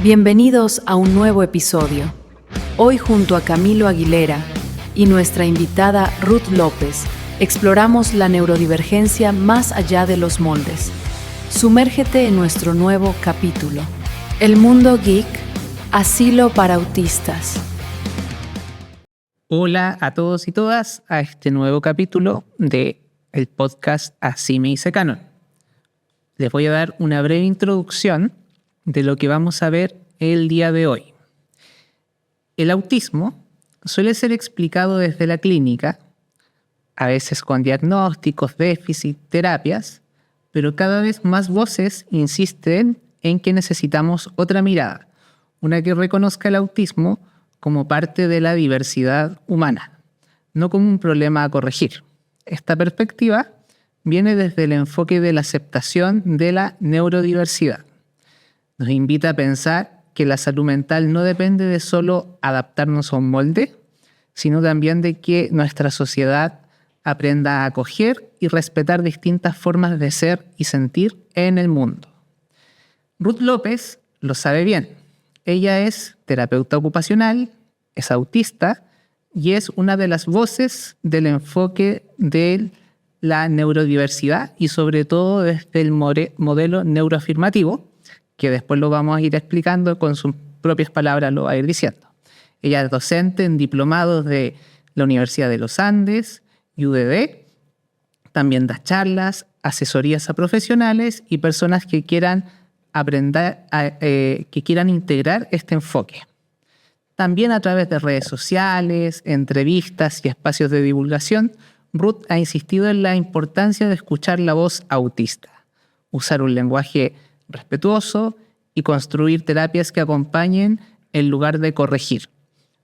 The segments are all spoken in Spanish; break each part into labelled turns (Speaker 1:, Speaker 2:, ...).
Speaker 1: Bienvenidos a un nuevo episodio. Hoy junto a Camilo Aguilera y nuestra invitada Ruth López, exploramos la neurodivergencia más allá de los moldes. Sumérgete en nuestro nuevo capítulo, El Mundo Geek, Asilo para Autistas.
Speaker 2: Hola a todos y todas a este nuevo capítulo de el podcast Así me dice Canon. Les voy a dar una breve introducción de lo que vamos a ver el día de hoy. El autismo suele ser explicado desde la clínica, a veces con diagnósticos, déficit, terapias, pero cada vez más voces insisten en que necesitamos otra mirada, una que reconozca el autismo como parte de la diversidad humana, no como un problema a corregir. Esta perspectiva viene desde el enfoque de la aceptación de la neurodiversidad. Nos invita a pensar que la salud mental no depende de solo adaptarnos a un molde, sino también de que nuestra sociedad aprenda a acoger y respetar distintas formas de ser y sentir en el mundo. Ruth López lo sabe bien. Ella es terapeuta ocupacional, es autista y es una de las voces del enfoque de la neurodiversidad y sobre todo desde el modelo neuroafirmativo, que después lo vamos a ir explicando con sus propias palabras, lo va a ir diciendo. Ella es docente en diplomados de la Universidad de los Andes y UDD. También da charlas, asesorías a profesionales y personas que quieran aprender, que quieran integrar este enfoque. También a través de redes sociales, entrevistas y espacios de divulgación, Ruth ha insistido en la importancia de escuchar la voz autista, usar un lenguaje respetuoso y construir terapias que acompañen en lugar de corregir.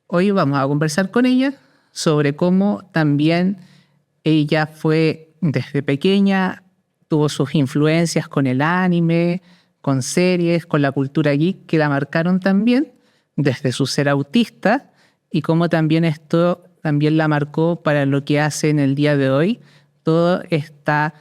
Speaker 2: Hoy vamos a conversar con ella sobre cómo también ella fue desde pequeña, tuvo sus influencias con el anime, con series, con la cultura geek que la marcaron también desde su ser autista y cómo también esto también la marcó para lo que hace en el día de hoy, toda esta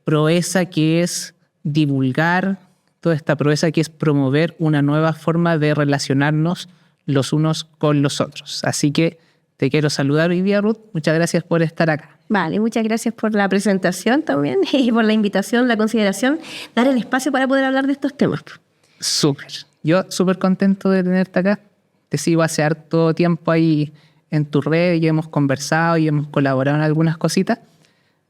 Speaker 2: proeza que es divulgar, toda esta proeza que es promover una nueva forma de relacionarnos los unos con los otros. Así que te quiero saludar hoy día, Ruth. Muchas gracias por estar acá.
Speaker 3: Vale, muchas gracias por la presentación también y por la invitación, la consideración, dar el espacio para poder hablar de estos temas.
Speaker 2: Súper. Yo súper contento de tenerte acá. Te sigo hace harto tiempo ahí en tu red y hemos conversado y hemos colaborado en algunas cositas.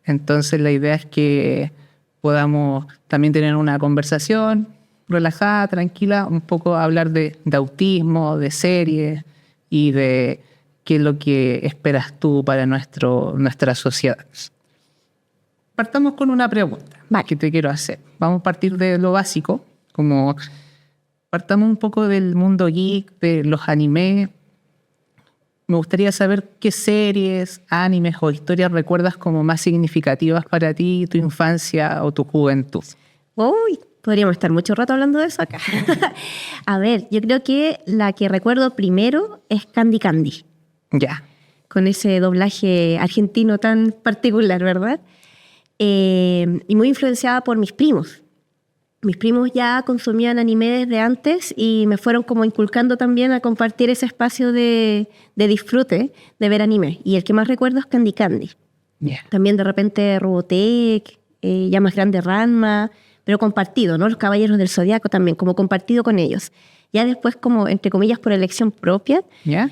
Speaker 2: Entonces la idea es que podamos también tener una conversación relajada, tranquila, un poco hablar de autismo, de series y de qué es lo que esperas tú para nuestra sociedad. Partamos con una pregunta que te quiero hacer. Vamos a partir de lo básico, como partamos un poco del mundo geek, de los animes. Me gustaría saber qué series, animes o historias recuerdas como más significativas para ti, tu infancia o tu juventud.
Speaker 3: Uy, podríamos estar mucho rato hablando de eso acá. A ver, yo creo que la que recuerdo primero es Candy Candy.
Speaker 2: Ya.
Speaker 3: Con ese doblaje argentino tan particular, ¿verdad? Y muy influenciada por mis primos. Mis primos ya consumían anime desde antes y me fueron como inculcando también a compartir ese espacio de disfrute de ver anime. Y el que más recuerdo es Candy Candy.
Speaker 2: Yeah.
Speaker 3: También de repente Robotech, ya más grande Ranma, pero compartido, ¿no? Los Caballeros del Zodiaco también, como compartido con ellos. Ya después, como entre comillas, por elección propia,
Speaker 2: Yeah.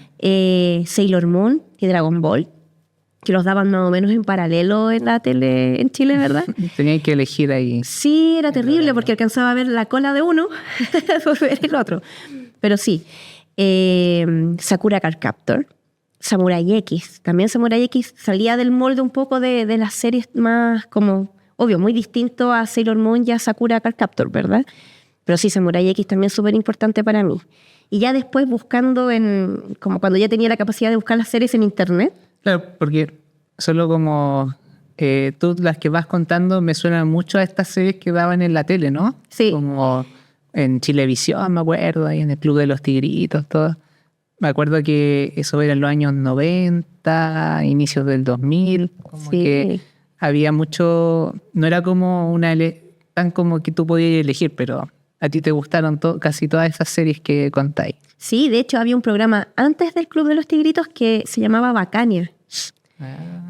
Speaker 3: Sailor Moon y Dragon Ball, que los daban más o menos en paralelo en la tele en Chile, ¿verdad?
Speaker 2: Tenía que elegir ahí.
Speaker 3: Sí, era terrible porque alcanzaba a ver la cola de uno por ver el otro. Pero sí, Sakura Card Captor, Samurai X. También Samurai X salía del molde un poco de las series más como, obvio, muy distinto a Sailor Moon y a Sakura Card Captor, ¿verdad? Pero sí, Samurai X también súper importante para mí. Y ya después buscando como cuando ya tenía la capacidad de buscar las series en internet.
Speaker 2: Claro, porque solo como tú las que vas contando me suenan mucho a estas series que daban en la tele, ¿no?
Speaker 3: Sí.
Speaker 2: Como en Chilevisión, me acuerdo, ahí en el Club de los Tigritos, todo. Me acuerdo que eso era en los años 90, inicios del 2000, como
Speaker 3: Sí.
Speaker 2: que había mucho, no era como tan como que tú podías elegir, pero ¿A ti te gustaron casi todas esas series que contáis?
Speaker 3: Sí, de hecho había un programa antes del Club de los Tigritos que se llamaba Bacania.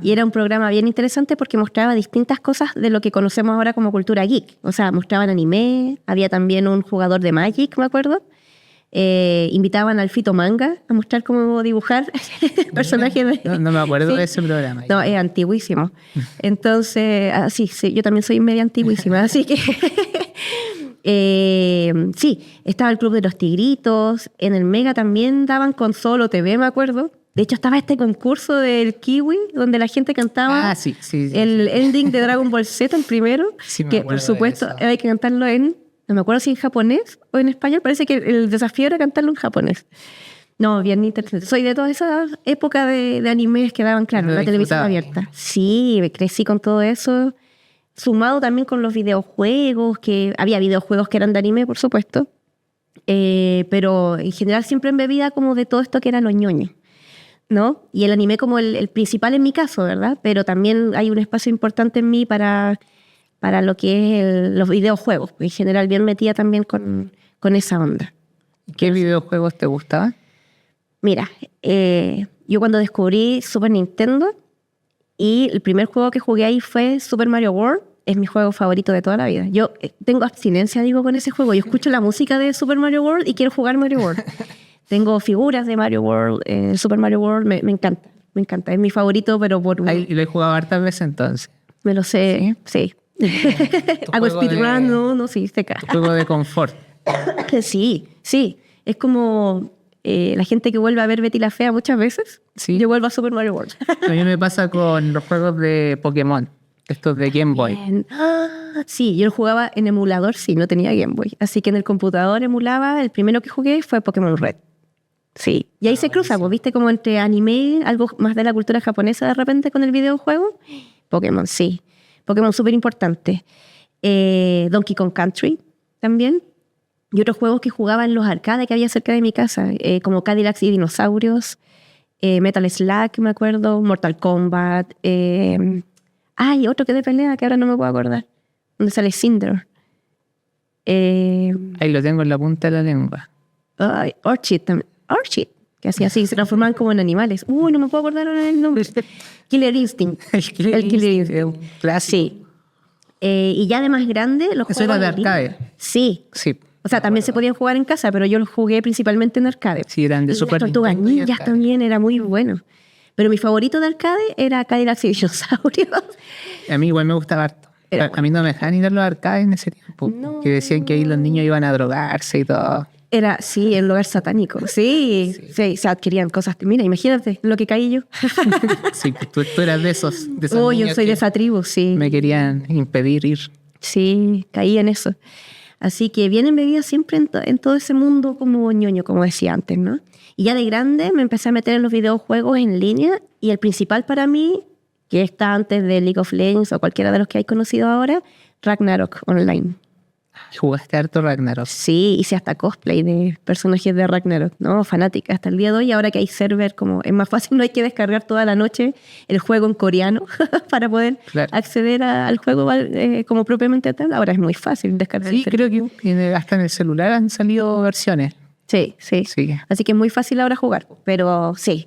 Speaker 3: Y era un programa bien interesante porque mostraba distintas cosas de lo que conocemos ahora como cultura geek. O sea, mostraban anime, había también un jugador de Magic, me acuerdo. Invitaban al Fito Manga a mostrar cómo dibujar personajes de...
Speaker 2: No me acuerdo
Speaker 3: Sí.
Speaker 2: de ese programa.
Speaker 3: No, es antiguísimo. Entonces, sí, yo también soy media antiguísima, así que... sí, estaba el Club de los Tigritos, en el Mega también daban Consolo TV, me acuerdo. De hecho, estaba este concurso del Kiwi, donde la gente cantaba
Speaker 2: Sí.
Speaker 3: el ending de Dragon Ball Z, el primero,
Speaker 2: Sí, me
Speaker 3: que
Speaker 2: acuerdo
Speaker 3: por supuesto
Speaker 2: de eso.
Speaker 3: hay que cantarlo no me acuerdo si en japonés o en español, parece que el desafío era cantarlo en japonés. No, bien interesante. Soy de toda esa época de animes que daban, claro,
Speaker 2: Lo
Speaker 3: la televisión
Speaker 2: disfrutaba.
Speaker 3: abierta. Sí, crecí con todo eso, sumado también con los videojuegos, que había videojuegos que eran de anime, por supuesto, pero en general siempre embebida como de todo esto que era lo ñoño, ¿no? Y el anime como el principal en mi caso, ¿verdad? Pero también hay un espacio importante en mí para lo que es los videojuegos. En general bien metida también con esa onda.
Speaker 2: ¿Qué videojuegos te gustaban?
Speaker 3: Mira, yo cuando descubrí Super Nintendo y el primer juego que jugué ahí fue Super Mario World, es mi juego favorito de toda la vida. Yo tengo abstinencia, digo, con ese juego. Yo escucho la música de Super Mario World y quiero jugar Mario World. Tengo figuras de Mario World, Super Mario World, me encanta. Es mi favorito, pero por...
Speaker 2: Ahí lo he jugado hartas veces entonces.
Speaker 3: Me lo sé, sí. Hago
Speaker 2: juego de-
Speaker 3: speedrun, no, sí, se cae.
Speaker 2: Juego de confort.
Speaker 3: Sí. Es como la gente que vuelve a ver Betty la Fea muchas veces.
Speaker 2: Sí.
Speaker 3: Yo vuelvo a Super Mario World.
Speaker 2: A mí me pasa con los juegos de Pokémon, estos de Game Boy.
Speaker 3: Sí, yo lo jugaba en emulador, sí, no tenía Game Boy. Así que en el computador emulaba, el primero que jugué fue Pokémon Red. Sí, y ahí se cruza, pues, viste como entre anime, algo más de la cultura japonesa de repente con el videojuego. Pokémon, sí. Pokémon súper importante. Donkey Kong Country también. Y otros juegos que jugaba en los arcades que había cerca de mi casa, como Cadillacs y Dinosaurios, Metal Slug, me acuerdo, Mortal Kombat. Y otro que de pelea que ahora no me puedo acordar, donde sale Cinder.
Speaker 2: Ahí lo tengo en la punta de la lengua.
Speaker 3: Orchid también. Orchid, que hacía así, se transformaban como en animales. No me puedo acordar ahora el nombre. Killer Instinct. El Killer Instinct.
Speaker 2: Es un clásico.
Speaker 3: Sí. Y ya de más grande, los
Speaker 2: Eso era
Speaker 3: juegos
Speaker 2: de arcade.
Speaker 3: línea. Sí.
Speaker 2: Sí.
Speaker 3: O sea, también se podían jugar en casa, pero yo los jugué principalmente en arcade.
Speaker 2: Sí, eran de
Speaker 3: Y
Speaker 2: Super
Speaker 3: las Tortugas
Speaker 2: Nintendo y
Speaker 3: Ninjas
Speaker 2: arcade.
Speaker 3: también era muy bueno. Pero mi favorito de arcade era Cadillacs y Dinosaurios.
Speaker 2: A mí igual me gustaba harto.
Speaker 3: Era
Speaker 2: A mí no me dejaban ir a los arcades en ese tiempo.
Speaker 3: No.
Speaker 2: Que decían que ahí los niños iban a drogarse y todo.
Speaker 3: Era, sí, el lugar satánico. Sí, se adquirían cosas. Mira, imagínate lo que caí yo.
Speaker 2: Sí, tú eras de esos
Speaker 3: Yo
Speaker 2: niños
Speaker 3: soy
Speaker 2: que
Speaker 3: de esa tribu, sí.
Speaker 2: me querían impedir ir.
Speaker 3: Sí, caí en eso. Así que bien embebida siempre en todo ese mundo como ñoño, como decía antes, ¿no? Y ya de grande me empecé a meter en los videojuegos en línea y el principal para mí, que está antes de League of Legends o cualquiera de los que hay conocido ahora, Ragnarok Online.
Speaker 2: Jugaste harto Ragnarok.
Speaker 3: Sí, hice hasta cosplay de personajes de Ragnarok, ¿no? Fanática hasta el día de hoy. Ahora que hay server, como es más fácil, no hay que descargar toda la noche el juego en coreano para poder
Speaker 2: Claro.
Speaker 3: acceder al juego como propiamente tal. Ahora es muy fácil descargar.
Speaker 2: Sí, creo que hasta en el celular han salido versiones.
Speaker 3: Sí.
Speaker 2: Sí.
Speaker 3: Así que es muy fácil ahora jugar, pero sí.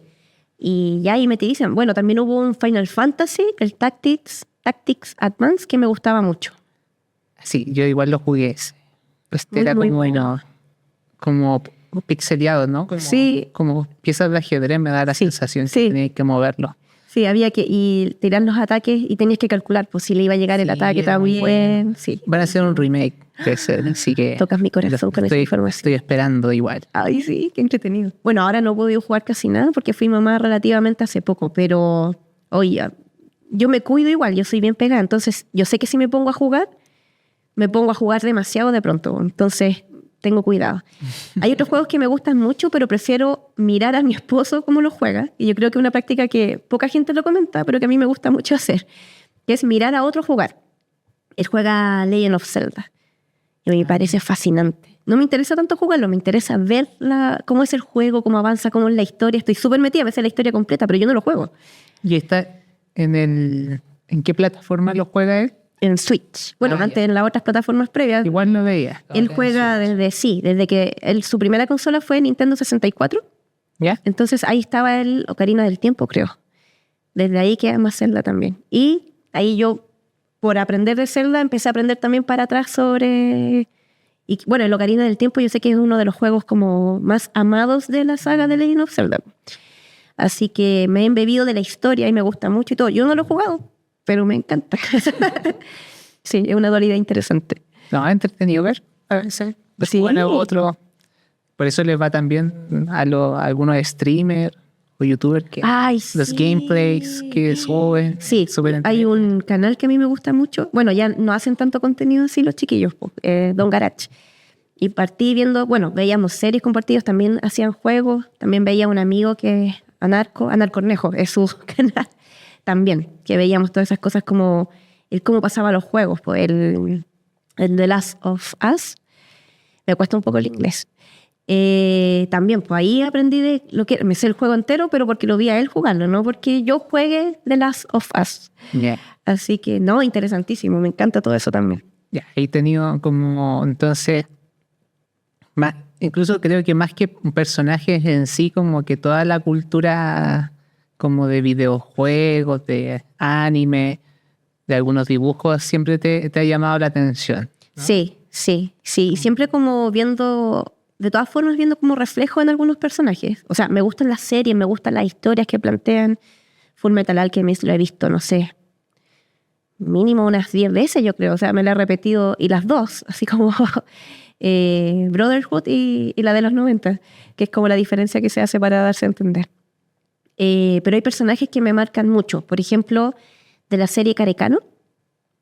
Speaker 3: Y ya ahí metidísimo. Bueno, también hubo un Final Fantasy, el Tactics Advance, que me gustaba mucho.
Speaker 2: Sí, yo igual lo jugué ese.
Speaker 3: Muy,
Speaker 2: Era
Speaker 3: muy
Speaker 2: como,
Speaker 3: bueno.
Speaker 2: como pixeleado, ¿no?
Speaker 3: Sí.
Speaker 2: Como piezas de ajedrez me da la
Speaker 3: Sí,
Speaker 2: sensación
Speaker 3: sí.
Speaker 2: que tenía que moverlo.
Speaker 3: Sí, había que tirar los ataques y tenías que calcular pues, si le iba a llegar el
Speaker 2: Sí,
Speaker 3: ataque
Speaker 2: era muy
Speaker 3: también. Sí.
Speaker 2: Van a hacer un remake de ese, así que...
Speaker 3: Tocas mi corazón con esa información.
Speaker 2: Estoy esperando igual.
Speaker 3: Ay, sí, qué entretenido. Bueno, ahora no he podido jugar casi nada porque fui mamá relativamente hace poco, pero oye, yo me cuido igual, yo soy bien pegada, entonces yo sé que si me pongo a jugar demasiado de pronto, entonces tengo cuidado. Hay otros juegos que me gustan mucho, pero prefiero mirar a mi esposo cómo lo juega, y yo creo que es una práctica que poca gente lo comenta, pero que a mí me gusta mucho hacer, que es mirar a otro jugar. Él juega Legend of Zelda, y me parece fascinante. No me interesa tanto jugarlo, me interesa ver cómo es el juego, cómo avanza, cómo es la historia. Estoy súper metida a veces la historia completa, pero yo no lo juego.
Speaker 2: ¿Y está en qué plataforma lo juega él?
Speaker 3: en Switch. Bueno,
Speaker 2: ya.
Speaker 3: antes en las otras plataformas previas.
Speaker 2: Igual lo veía.
Speaker 3: Él juega desde que su primera consola fue Nintendo 64.
Speaker 2: ¿Ya?
Speaker 3: Entonces ahí estaba el Ocarina del Tiempo, creo. Desde ahí que ama Zelda también. Y ahí yo, por aprender de Zelda, empecé a aprender también para atrás sobre... Y bueno, el Ocarina del Tiempo yo sé que es uno de los juegos como más amados de la saga de Legend of Zelda. Así que me he embebido de la historia y me gusta mucho y todo. Yo no lo he jugado, pero me encanta. Sí, es una dualidad interesante.
Speaker 2: No, entretenido ver. A veces.
Speaker 3: Sí.
Speaker 2: Bueno, otro. Por eso les va también a algunos streamers o youtubers que
Speaker 3: Ay,
Speaker 2: los
Speaker 3: sí.
Speaker 2: gameplays que suben.
Speaker 3: Sí,
Speaker 2: súper
Speaker 3: hay un canal que a mí me gusta mucho. Bueno, ya no hacen tanto contenido así los chiquillos, Don Garage. Y partí viendo, bueno, veíamos series compartidas, también hacían juegos, también veía un amigo que es Anarcornejo, es su canal también, que veíamos todas esas cosas como el cómo pasaba los juegos, pues el The Last of Us, me cuesta un poco el inglés. También, pues ahí aprendí de lo que me sé el juego entero, pero porque lo vi a él jugando, no porque yo juegue The Last of Us.
Speaker 2: Yeah.
Speaker 3: Así que no, interesantísimo, me encanta todo eso también.
Speaker 2: Ya, he tenido como, entonces, más, incluso creo que más que personajes en sí, como que toda la cultura como de videojuegos, de anime, de algunos dibujos, siempre te ha llamado la atención, ¿no?
Speaker 3: Sí. Y siempre como viendo, de todas formas viendo como reflejo en algunos personajes. O sea, me gustan las series, me gustan las historias que plantean. Fullmetal Alchemist lo he visto, no sé, mínimo unas 10 veces yo creo. O sea, me la he repetido, y las dos, así como Brotherhood y la de los 90, que es como la diferencia que se hace para darse a entender. Pero hay personajes que me marcan mucho. Por ejemplo, de la serie Karekano,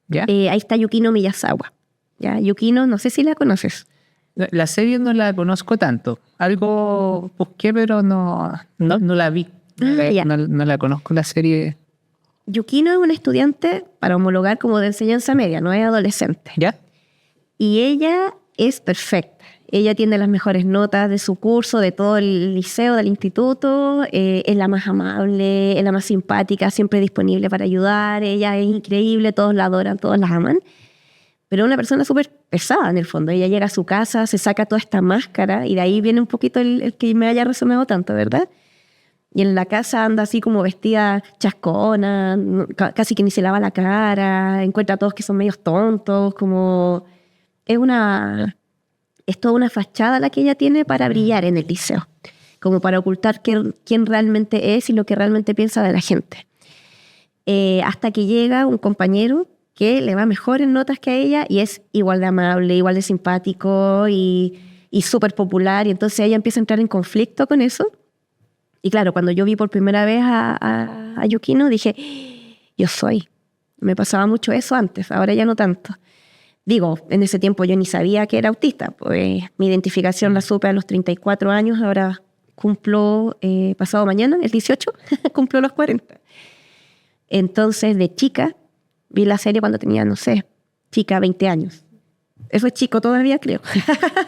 Speaker 2: ¿Ya?
Speaker 3: ahí está Yukino Miyazawa. ¿Ya? Yukino, no sé si la conoces.
Speaker 2: La serie no la conozco tanto. Algo busqué, pero no la vi.
Speaker 3: Ya.
Speaker 2: No la conozco la serie.
Speaker 3: Yukino es una estudiante para homologar como de enseñanza media, no es adolescente.
Speaker 2: ¿Ya?
Speaker 3: Y ella es perfecta. Ella tiene las mejores notas de su curso, de todo el liceo, del instituto. Es la más amable, es la más simpática, siempre disponible para ayudar. Ella es increíble, todos la adoran, todos la aman. Pero es una persona súper pesada en el fondo. Ella llega a su casa, se saca toda esta máscara y de ahí viene un poquito el que me haya resonado tanto, ¿verdad? Y en la casa anda así como vestida chascona, casi que ni se lava la cara, encuentra a todos que son medios tontos, como... Es toda una fachada la que ella tiene para brillar en el liceo, como para ocultar quién realmente es y lo que realmente piensa de la gente. Hasta que llega un compañero que le va mejor en notas que a ella y es igual de amable, igual de simpático y súper popular, y entonces ella empieza a entrar en conflicto con eso. Y claro, cuando yo vi por primera vez a Yukino, dije, yo soy. Me pasaba mucho eso antes, ahora ya no tanto. Digo, en ese tiempo yo ni sabía que era autista, pues mi identificación la supe a los 34 años, ahora cumplo, pasado mañana, el 18, cumplo los 40. Entonces, de chica, vi la serie cuando tenía, no sé, chica, 20 años. Eso es chico todavía, creo.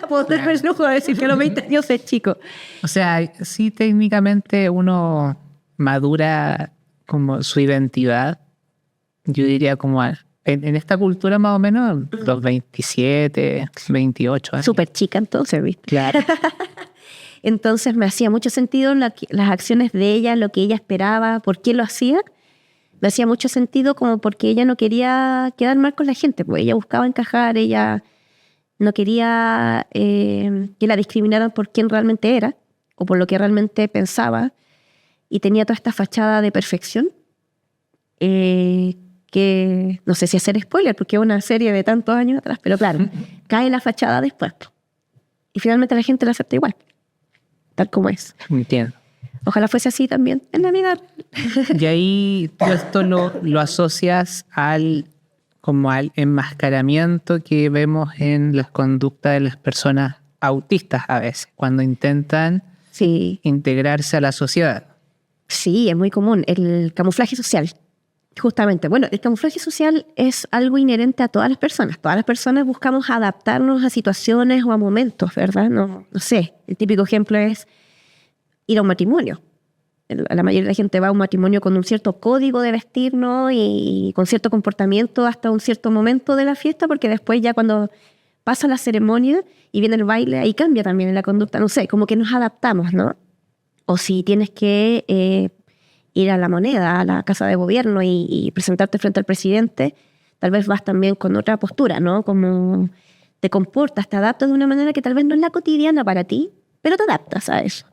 Speaker 3: Puedo tener el lujo de decir que a los 20 años es chico.
Speaker 2: O sea, sí, técnicamente uno madura como su identidad, yo diría como en esta cultura más o menos los 27, 28 años.
Speaker 3: Súper chica entonces, ¿viste?
Speaker 2: Claro.
Speaker 3: Entonces me hacía mucho sentido las acciones de ella, lo que ella esperaba, por qué lo hacía. Me hacía mucho sentido como porque ella no quería quedar mal con la gente, pues ella buscaba encajar, ella no quería que la discriminaran por quién realmente era o por lo que realmente pensaba, y tenía toda esta fachada de perfección que no sé si hacer spoiler porque es una serie de tantos años atrás, pero claro, cae la fachada después y finalmente la gente la acepta igual, tal como es.
Speaker 2: Entiendo.
Speaker 3: Ojalá fuese así también en la vida.
Speaker 2: Y ahí tú esto lo asocias como al enmascaramiento que vemos en las conductas de las personas autistas a veces, cuando intentan
Speaker 3: Sí,
Speaker 2: integrarse a la sociedad.
Speaker 3: sí, es muy común. El camuflaje social, justamente. Bueno, el camuflaje social es algo inherente a todas las personas. Todas las personas buscamos adaptarnos a situaciones o a momentos, ¿verdad? No sé, el típico ejemplo es ir a un matrimonio. La mayoría de la gente va a un matrimonio con un cierto código de vestir, ¿no? Y con cierto comportamiento hasta un cierto momento de la fiesta, porque después ya cuando pasa la ceremonia y viene el baile, ahí cambia también la conducta, no sé, como que nos adaptamos, ¿no? O si tienes que ir a la moneda, a la casa de gobierno y presentarte frente al presidente, tal vez vas también con otra postura, ¿no? Como te comportas, te adaptas de una manera que tal vez no es la cotidiana para ti, pero te adaptas a eso.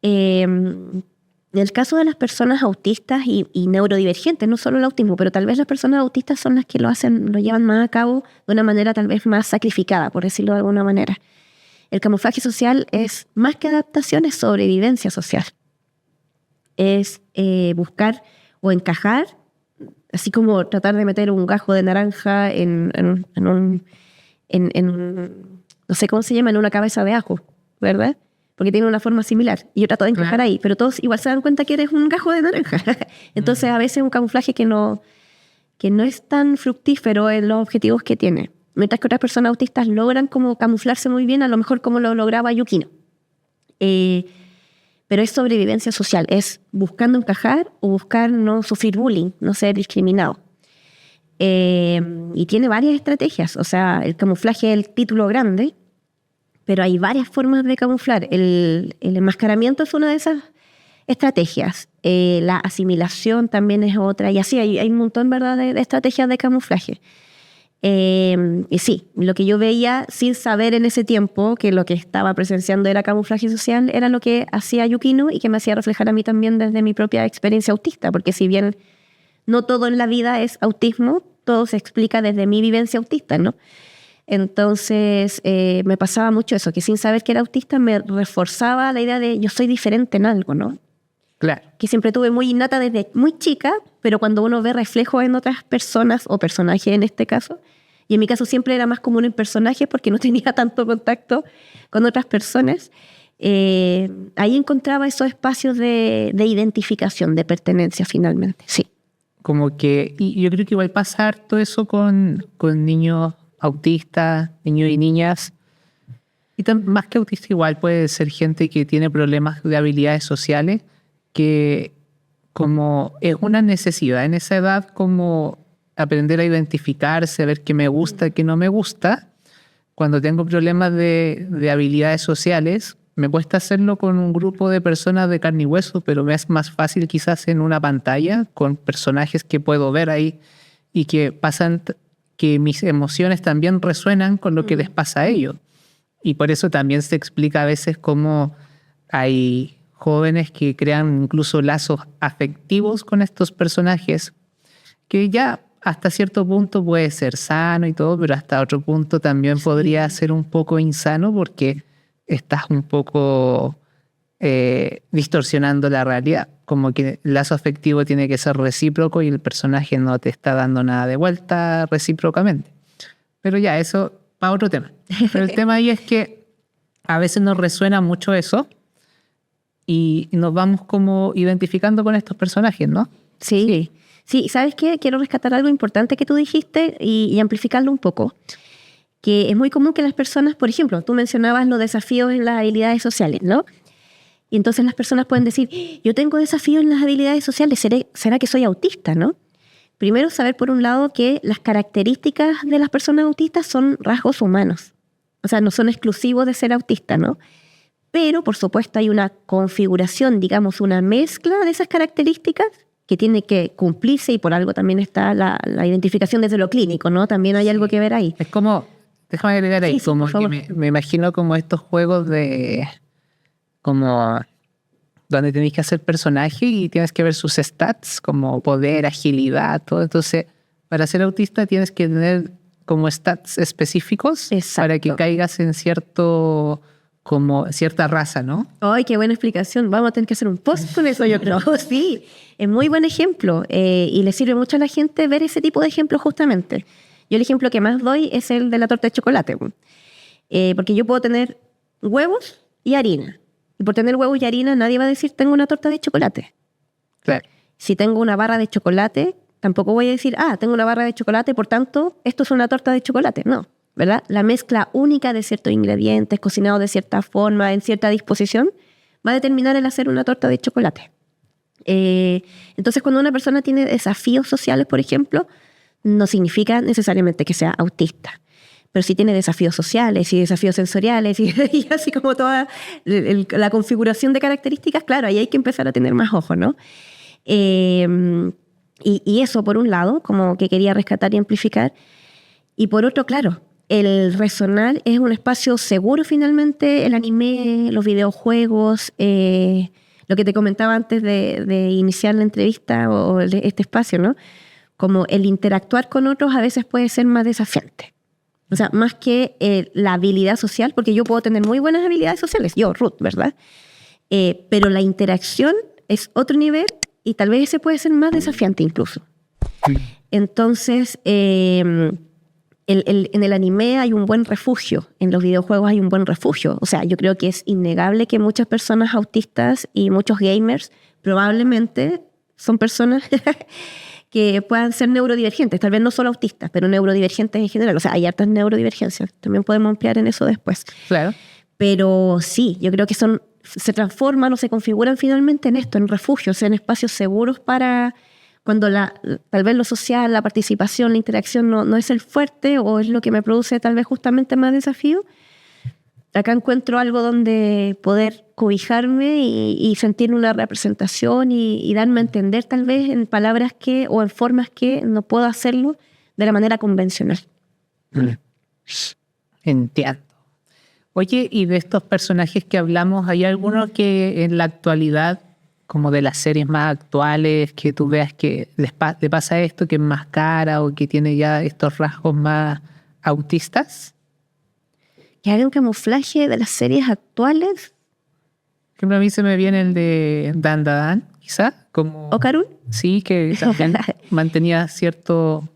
Speaker 3: En el caso de las personas autistas y neurodivergentes, no solo el autismo, pero tal vez las personas autistas son las que lo llevan más a cabo de una manera tal vez más sacrificada, por decirlo de alguna manera. El camuflaje social es más que adaptación, es sobrevivencia social. Es buscar o encajar, así como tratar de meter un gajo de naranja en un, no sé cómo se llama, en una cabeza de ajo, ¿verdad? Porque tiene una forma similar. Y yo trato de encajar ahí, pero todos igual se dan cuenta que eres un gajo de naranja. Entonces, a veces un camuflaje que no es tan fructífero en los objetivos que tiene. Mientras que otras personas autistas logran como camuflarse muy bien, a lo mejor como lo lograba Yukino. Pero es sobrevivencia social, es buscando encajar o buscar no sufrir bullying, no ser discriminado. Y tiene varias estrategias. O sea, el camuflaje es el título grande, pero hay varias formas de camuflar. El enmascaramiento es una de esas estrategias. La asimilación también es otra. Y así hay un montón, ¿verdad?, de estrategias de camuflaje. Y sí, lo que yo veía sin saber en ese tiempo que lo que estaba presenciando era camuflaje social, era lo que hacía Yukino y que me hacía reflejar a mí también desde mi propia experiencia autista. Porque si bien no todo en la vida es autismo, todo se explica desde mi vivencia autista, ¿no? Entonces me pasaba mucho eso, que sin saber que era autista me reforzaba la idea de yo soy diferente en algo, ¿no?
Speaker 2: Claro.
Speaker 3: Que siempre tuve muy innata desde muy chica, pero cuando uno ve reflejos en otras personas o personajes en este caso, y en mi caso siempre era más común en personajes porque no tenía tanto contacto con otras personas, ahí encontraba esos espacios de identificación, de pertenencia finalmente, sí.
Speaker 2: Como que, y yo creo que igual pasa harto eso con niños autistas, niños y niñas. Y más que autista igual puede ser gente que tiene problemas de habilidades sociales, que como es una necesidad en esa edad como aprender a identificarse, a ver qué me gusta, qué no me gusta. Cuando tengo problemas de habilidades sociales, me cuesta hacerlo con un grupo de personas de carne y hueso, pero me es más fácil quizás en una pantalla con personajes que puedo ver ahí y que mis emociones también resuenan con lo que les pasa a ellos. Y por eso también se explica a veces cómo hay jóvenes que crean incluso lazos afectivos con estos personajes, que ya hasta cierto punto puede ser sano y todo, pero hasta otro punto también podría ser un poco insano porque estás un poco distorsionando la realidad. Como que el lazo afectivo tiene que ser recíproco y el personaje no te está dando nada de vuelta recíprocamente. Pero ya, eso para otro tema. Pero el tema ahí es que a veces nos resuena mucho eso y nos vamos como identificando con estos personajes, ¿no?
Speaker 3: Sí. Sí, ¿sabes qué? Quiero rescatar algo importante que tú dijiste y amplificarlo un poco. Que es muy común que las personas, por ejemplo, tú mencionabas los desafíos en las habilidades sociales, ¿no? Y entonces las personas pueden decir, yo tengo desafíos en las habilidades sociales, ¿será que soy autista, no? Primero, saber por un lado que las características de las personas autistas son rasgos humanos. O sea, no son exclusivos de ser autista, ¿no? Pero, por supuesto, hay una configuración, digamos, una mezcla de esas características que tiene que cumplirse y por algo también está la identificación desde lo clínico, ¿no? También hay algo que ver ahí.
Speaker 2: Es como, déjame agregar ahí,
Speaker 3: Sí,
Speaker 2: como que me imagino como estos juegos de, como donde tenéis que hacer personaje y tienes que ver sus stats, como poder, agilidad, todo. Entonces, para ser autista tienes que tener como stats específicos.
Speaker 3: Exacto.
Speaker 2: Para que caigas en como cierta raza, ¿no?
Speaker 3: ¡Ay, qué buena explicación! Vamos a tener que hacer un post con eso, yo creo. Sí, es muy buen ejemplo y le sirve mucho a la gente ver ese tipo de ejemplos justamente. Yo el ejemplo que más doy es el de la torta de chocolate, porque yo puedo tener huevos y harina. Y por tener huevos y harina nadie va a decir tengo una torta de chocolate.
Speaker 2: Claro.
Speaker 3: Si tengo una barra de chocolate, tampoco voy a decir, tengo una barra de chocolate, por tanto, esto es una torta de chocolate. No. ¿Verdad? La mezcla única de ciertos ingredientes, cocinados de cierta forma, en cierta disposición, va a determinar el hacer una torta de chocolate. Entonces, cuando una persona tiene desafíos sociales, por ejemplo, no significa necesariamente que sea autista. Pero sí tiene desafíos sociales y desafíos sensoriales y así como toda la configuración de características, claro, ahí hay que empezar a tener más ojo, ¿no? Y eso, por un lado, como que quería rescatar y amplificar. Y por otro, claro, el resonar es un espacio seguro finalmente, el anime, los videojuegos, lo que te comentaba antes de iniciar la entrevista o este espacio, ¿no? Como el interactuar con otros a veces puede ser más desafiante. O sea, más que la habilidad social, porque yo puedo tener muy buenas habilidades sociales, yo, Ruth, ¿verdad? Pero la interacción es otro nivel y tal vez ese puede ser más desafiante incluso. Entonces, en el anime hay un buen refugio, en los videojuegos hay un buen refugio. O sea, yo creo que es innegable que muchas personas autistas y muchos gamers probablemente son personas que puedan ser neurodivergentes, tal vez no solo autistas, pero neurodivergentes en general. O sea, hay hartas neurodivergencias. También podemos ampliar en eso después.
Speaker 2: Claro.
Speaker 3: Pero sí, yo creo que se transforman o se configuran finalmente en esto, en refugios, en espacios seguros para cuando tal vez lo social, la participación, la interacción no es el fuerte o es lo que me produce tal vez justamente más desafío. Acá encuentro algo donde poder cobijarme y sentir una representación y darme a entender tal vez en palabras o en formas que no puedo hacerlo de la manera convencional.
Speaker 2: Entiendo. Oye, y de estos personajes que hablamos, ¿hay alguno que en la actualidad, como de las series más actuales, que tú veas que le pasa esto, que es más cara o que tiene ya estos rasgos más autistas?
Speaker 3: Que haga un camuflaje de las series actuales.
Speaker 2: Por ejemplo, a mí se me viene el de Dan Dan, quizá.
Speaker 3: ¿Okarun?
Speaker 2: Sí, que también mantenía cierto,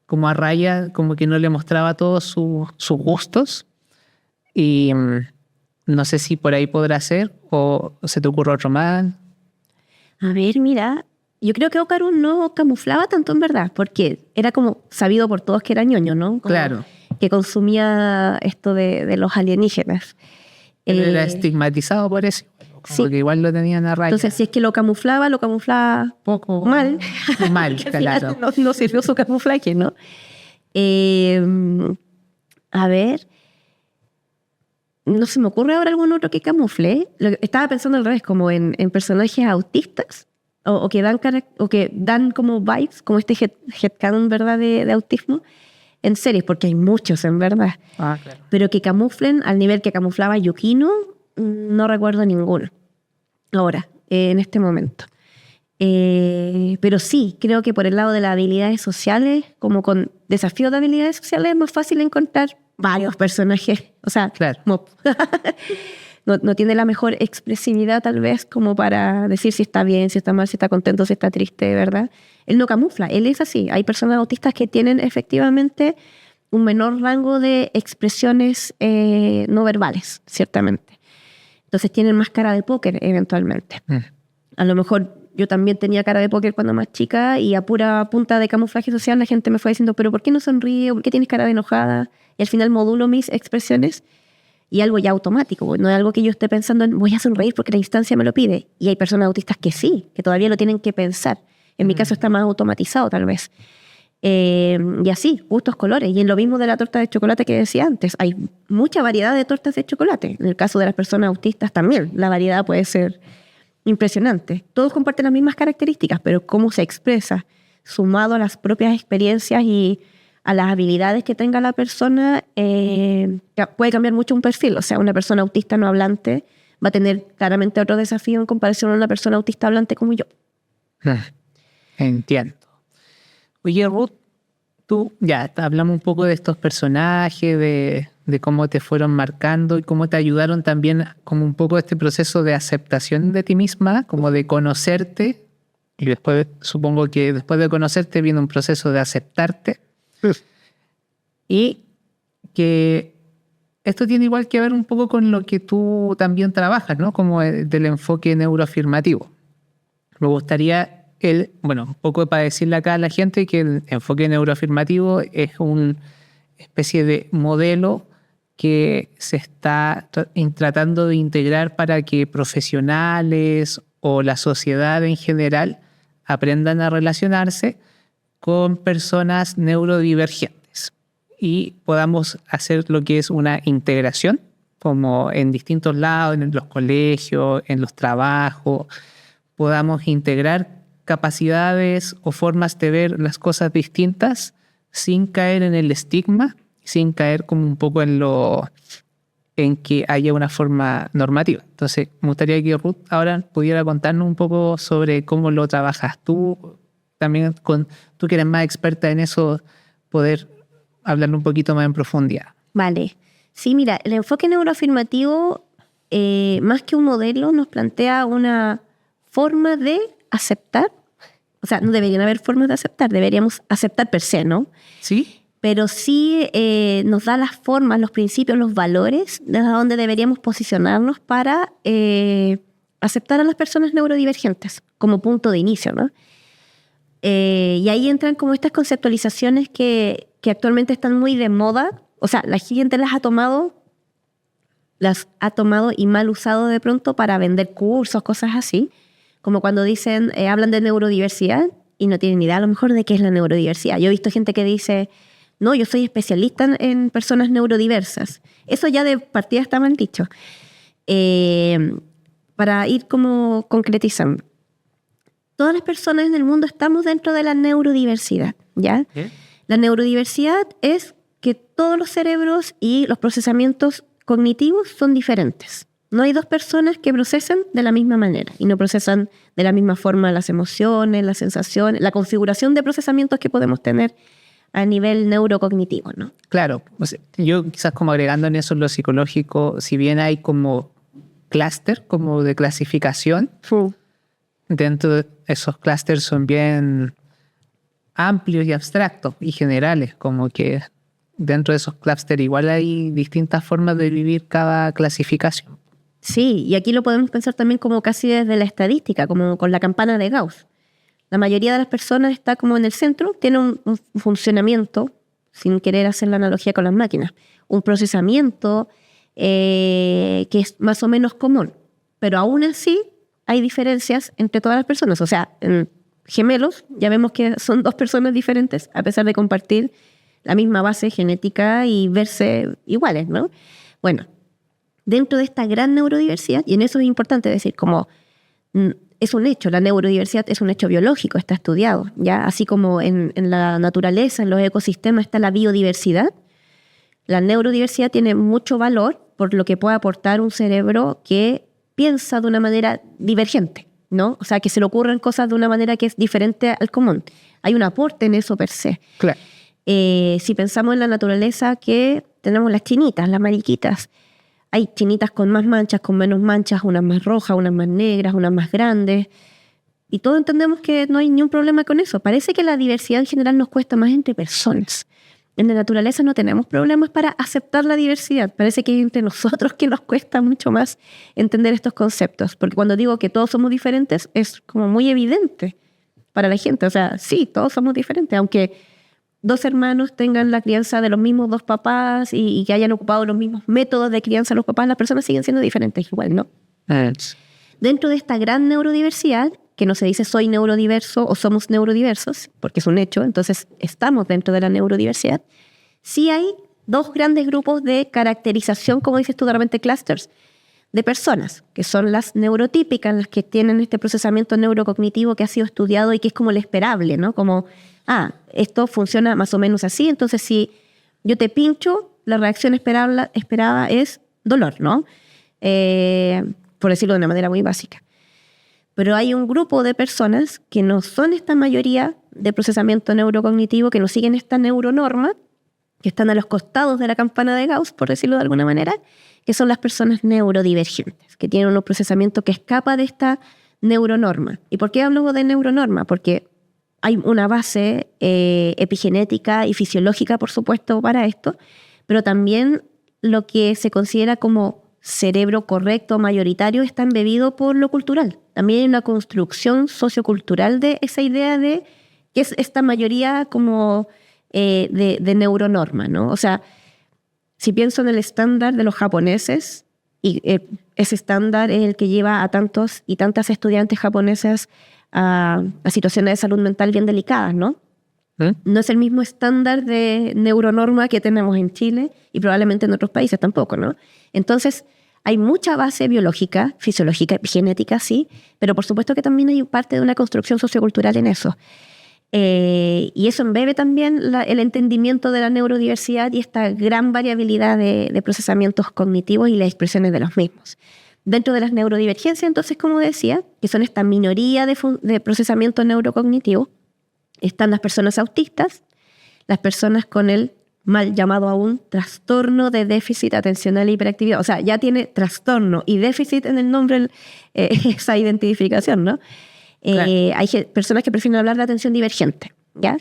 Speaker 2: como a raya, como que no le mostraba todos sus gustos. Y no sé si por ahí podrá ser o se te ocurre otro más.
Speaker 3: A ver, mira, yo creo que Okarun no camuflaba tanto en verdad, porque era como sabido por todos que era ñoño, ¿no? Como
Speaker 2: Claro.
Speaker 3: que consumía esto de los alienígenas.
Speaker 2: Era estigmatizado por eso, como
Speaker 3: sí.
Speaker 2: que igual lo tenían a raya.
Speaker 3: Entonces, si es que lo camuflaba
Speaker 2: poco
Speaker 3: mal.
Speaker 2: Mal, claro.
Speaker 3: No sirvió su camuflaje, ¿no? A ver, no se me ocurre ahora algún otro que camufle. Estaba pensando al revés, como en personajes autistas o que dan como vibes, como este headcanon, ¿verdad?, de autismo en series, porque hay muchos, en verdad.
Speaker 2: Ah, claro.
Speaker 3: Pero que camuflen al nivel que camuflaba Yukino, no recuerdo ninguno. Ahora, en este momento. Pero sí, creo que por el lado de las habilidades sociales, como con desafíos de habilidades sociales, es más fácil encontrar varios personajes. O sea,
Speaker 2: Claro.
Speaker 3: no tiene la mejor expresividad tal vez como para decir si está bien, si está mal, si está contento, si está triste, ¿verdad? Él no camufla, él es así. Hay personas autistas que tienen efectivamente un menor rango de expresiones no verbales, ciertamente. Entonces tienen más cara de póker eventualmente. A lo mejor yo también tenía cara de póker cuando más chica y a pura punta de camuflaje social la gente me fue diciendo, pero ¿por qué no sonríe? ¿Por qué tienes cara de enojada? Y al final modulo mis expresiones y algo ya automático, no es algo que yo esté pensando en voy a sonreír porque la instancia me lo pide. Y hay personas autistas que sí, que todavía lo tienen que pensar. En mi caso está más automatizado tal vez. Y así, gustos, colores. Y en lo mismo de la torta de chocolate que decía antes, hay mucha variedad de tortas de chocolate. En el caso de las personas autistas también, la variedad puede ser impresionante. Todos comparten las mismas características, pero cómo se expresa, sumado a las propias experiencias y a las habilidades que tenga la persona, puede cambiar mucho un perfil. O sea, una persona autista no hablante va a tener claramente otro desafío en comparación a una persona autista hablante como yo.
Speaker 2: Entiendo. Oye, Ruth, tú ya hablamos un poco de estos personajes, de cómo te fueron marcando y cómo te ayudaron también como un poco este proceso de aceptación de ti misma, como de conocerte. Y después, supongo que después de conocerte viene un proceso de aceptarte. Y que esto tiene igual que ver un poco con lo que tú también trabajas, ¿no? Como del enfoque neuroafirmativo. Me gustaría, un poco para decirle acá a la gente que el enfoque neuroafirmativo es una especie de modelo que se está tratando de integrar para que profesionales o la sociedad en general aprendan a relacionarse con personas neurodivergentes y podamos hacer lo que es una integración, como en distintos lados, en los colegios, en los trabajos, podamos integrar capacidades o formas de ver las cosas distintas sin caer en el estigma, sin caer como un poco en que haya una forma normativa. Entonces, me gustaría que Ruth ahora pudiera contarnos un poco sobre cómo lo trabajas tú, también tú que eres más experta en eso, poder hablar un poquito más en profundidad.
Speaker 3: Vale. Sí, mira, el enfoque neuroafirmativo, más que un modelo, nos plantea una forma de aceptar. O sea, no deberían haber formas de aceptar, deberíamos aceptar per se, ¿no?
Speaker 2: ¿Sí?
Speaker 3: Pero sí nos da las formas, los principios, los valores desde donde deberíamos posicionarnos para aceptar a las personas neurodivergentes como punto de inicio, ¿no? Y ahí entran como estas conceptualizaciones que actualmente están muy de moda. O sea, la gente las ha tomado y mal usado de pronto para vender cursos, cosas así. Como cuando dicen, hablan de neurodiversidad y no tienen ni idea a lo mejor de qué es la neurodiversidad. Yo he visto gente que dice, no, yo soy especialista en personas neurodiversas. Eso ya de partida está mal dicho. Para ir como concretizando. Todas las personas en el mundo estamos dentro de la neurodiversidad, ¿ya? ¿Eh? La neurodiversidad es que todos los cerebros y los procesamientos cognitivos son diferentes. No hay dos personas que procesan de la misma manera y no procesan de la misma forma las emociones, las sensaciones, la configuración de procesamientos que podemos tener a nivel neurocognitivo, ¿no?
Speaker 2: Claro. O sea, yo quizás como agregando en eso lo psicológico, si bien hay como clúster, como de clasificación, dentro de esos clústeres son bien amplios y abstractos y generales, como que dentro de esos clústeres igual hay distintas formas de vivir cada clasificación.
Speaker 3: Sí, y aquí lo podemos pensar también como casi desde la estadística, como con la campana de Gauss. La mayoría de las personas está como en el centro, tiene un funcionamiento, sin querer hacer la analogía con las máquinas, un procesamiento que es más o menos común, pero aún así hay diferencias entre todas las personas. O sea, en gemelos ya vemos que son dos personas diferentes, a pesar de compartir la misma base genética y verse iguales, ¿no? Bueno, dentro de esta gran neurodiversidad, y en eso es importante decir, como es un hecho, la neurodiversidad es un hecho biológico, está estudiado, ¿ya? Así como en la naturaleza, en los ecosistemas está la biodiversidad, la neurodiversidad tiene mucho valor por lo que puede aportar un cerebro que piensa de una manera divergente, ¿no? O sea, que se le ocurren cosas de una manera que es diferente al común. Hay un aporte en eso per se.
Speaker 2: Claro.
Speaker 3: Si pensamos en la naturaleza, que tenemos las chinitas, las mariquitas. Hay chinitas con más manchas, con menos manchas, unas más rojas, unas más negras, unas más grandes. Y todos entendemos que no hay ningún problema con eso. Parece que la diversidad en general nos cuesta más entre personas. En la naturaleza no tenemos problemas para aceptar la diversidad. Parece que es entre nosotros que nos cuesta mucho más entender estos conceptos. Porque cuando digo que todos somos diferentes, es como muy evidente para la gente. O sea, sí, todos somos diferentes, aunque dos hermanos tengan la crianza de los mismos dos papás y que hayan ocupado los mismos métodos de crianza los papás, las personas siguen siendo diferentes igual, ¿no? Dentro de esta gran neurodiversidad, que no se dice soy neurodiverso o somos neurodiversos, porque es un hecho, entonces estamos dentro de la neurodiversidad, sí hay dos grandes grupos de caracterización, como dices tú, de repente clusters, de personas, que son las neurotípicas, las que tienen este procesamiento neurocognitivo que ha sido estudiado y que es como el esperable, ¿no? Como, esto funciona más o menos así, entonces si yo te pincho, la reacción esperada es dolor, ¿no? Por decirlo de una manera muy básica. Pero hay un grupo de personas que no son esta mayoría de procesamiento neurocognitivo, que no siguen esta neuronorma, que están a los costados de la campana de Gauss, por decirlo de alguna manera, que son las personas neurodivergentes, que tienen un procesamiento que escapa de esta neuronorma. ¿Y por qué hablo de neuronorma? Porque hay una base epigenética y fisiológica, por supuesto, para esto, pero también lo que se considera como cerebro correcto, mayoritario, está embebido por lo cultural. También hay una construcción sociocultural de esa idea de que es esta mayoría como de neuronorma, ¿no? O sea, si pienso en el estándar de los japoneses, Y ese estándar es el que lleva a tantos y tantas estudiantes japonesas a situaciones de salud mental bien delicadas, ¿no? No es el mismo estándar de neuronorma que tenemos en Chile y probablemente en otros países tampoco, ¿no? Entonces, hay mucha base biológica, fisiológica, genética, sí, pero por supuesto que también hay parte de una construcción sociocultural en eso. Y eso embebe también el entendimiento de la neurodiversidad y esta gran variabilidad de procesamientos cognitivos y las expresiones de los mismos. Dentro de las neurodivergencias, entonces, como decía, que son esta minoría de procesamiento neurocognitivo, están las personas autistas, las personas con el mal llamado aún trastorno de déficit atencional e hiperactividad. O sea, ya tiene trastorno y déficit en el nombre esa identificación, ¿no? Claro. Hay personas que prefieren hablar de atención divergente, ¿ya?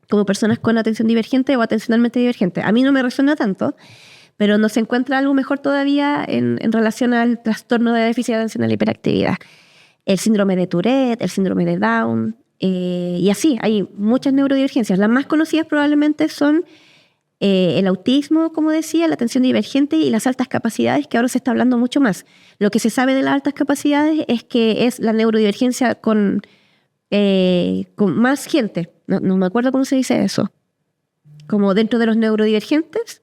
Speaker 3: Como personas con atención divergente o atencionalmente divergente. A mí no me resuena tanto, pero no se encuentra algo mejor todavía en relación al trastorno de déficit atencional e hiperactividad. El síndrome de Tourette, el síndrome de Down, y así, hay muchas neurodivergencias. Las más conocidas probablemente son el autismo, como decía, la atención divergente y las altas capacidades, que ahora se está hablando mucho más. Lo que se sabe de las altas capacidades es que es la neurodivergencia con más gente. No me acuerdo cómo se dice eso. Como dentro de los neurodivergentes,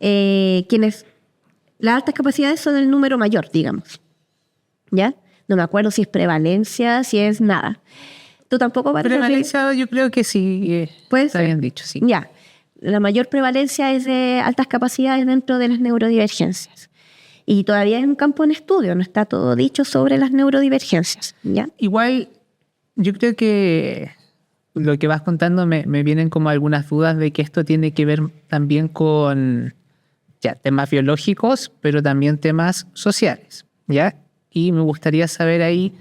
Speaker 3: quienes las altas capacidades son el número mayor, digamos. ¿Ya? No me acuerdo si es prevalencia, si es nada. ¿Tú tampoco parece?
Speaker 2: Prevalencia, yo creo que sí. Está bien dicho, sí.
Speaker 3: Ya. La mayor prevalencia es de altas capacidades dentro de las neurodivergencias. Y todavía hay un campo en estudio, no está todo dicho sobre las neurodivergencias, ¿ya?
Speaker 2: Igual, yo creo que lo que vas contando me vienen como algunas dudas de que esto tiene que ver también con temas biológicos, pero también temas sociales, ¿ya? Y me gustaría saber ahí,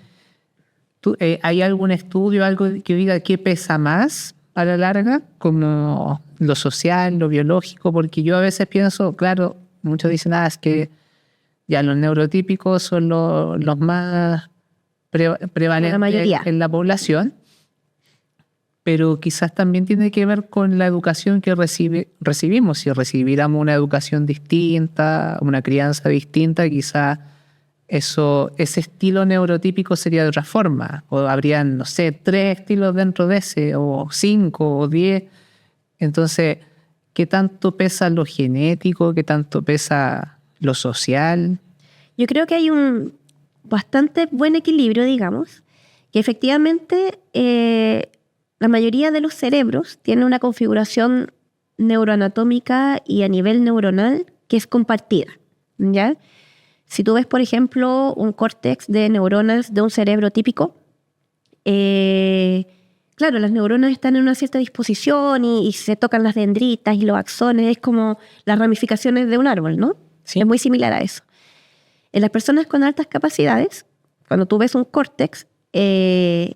Speaker 2: ¿hay algún estudio, algo que diga qué pesa más a la larga, como lo social, lo biológico? Porque yo a veces pienso, claro, muchos dicen, es que ya los neurotípicos son los más prevalentes en la población, pero quizás también tiene que ver con la educación que recibimos. Si recibiéramos una educación distinta, una crianza distinta, quizás ese estilo neurotípico sería de otra forma, o habrían, no sé, 3 estilos dentro de ese, o 5 o 10. Entonces, ¿qué tanto pesa lo genético? ¿Qué tanto pesa lo social?
Speaker 3: Yo creo que hay un bastante buen equilibrio, digamos, que efectivamente la mayoría de los cerebros tienen una configuración neuroanatómica y a nivel neuronal que es compartida, ¿ya? Si tú ves, por ejemplo, un córtex de neuronas de un cerebro típico, claro, las neuronas están en una cierta disposición y se tocan las dendritas y los axones, es como las ramificaciones de un árbol, ¿no? Sí. Es muy similar a eso. En las personas con altas capacidades, cuando tú ves un córtex, es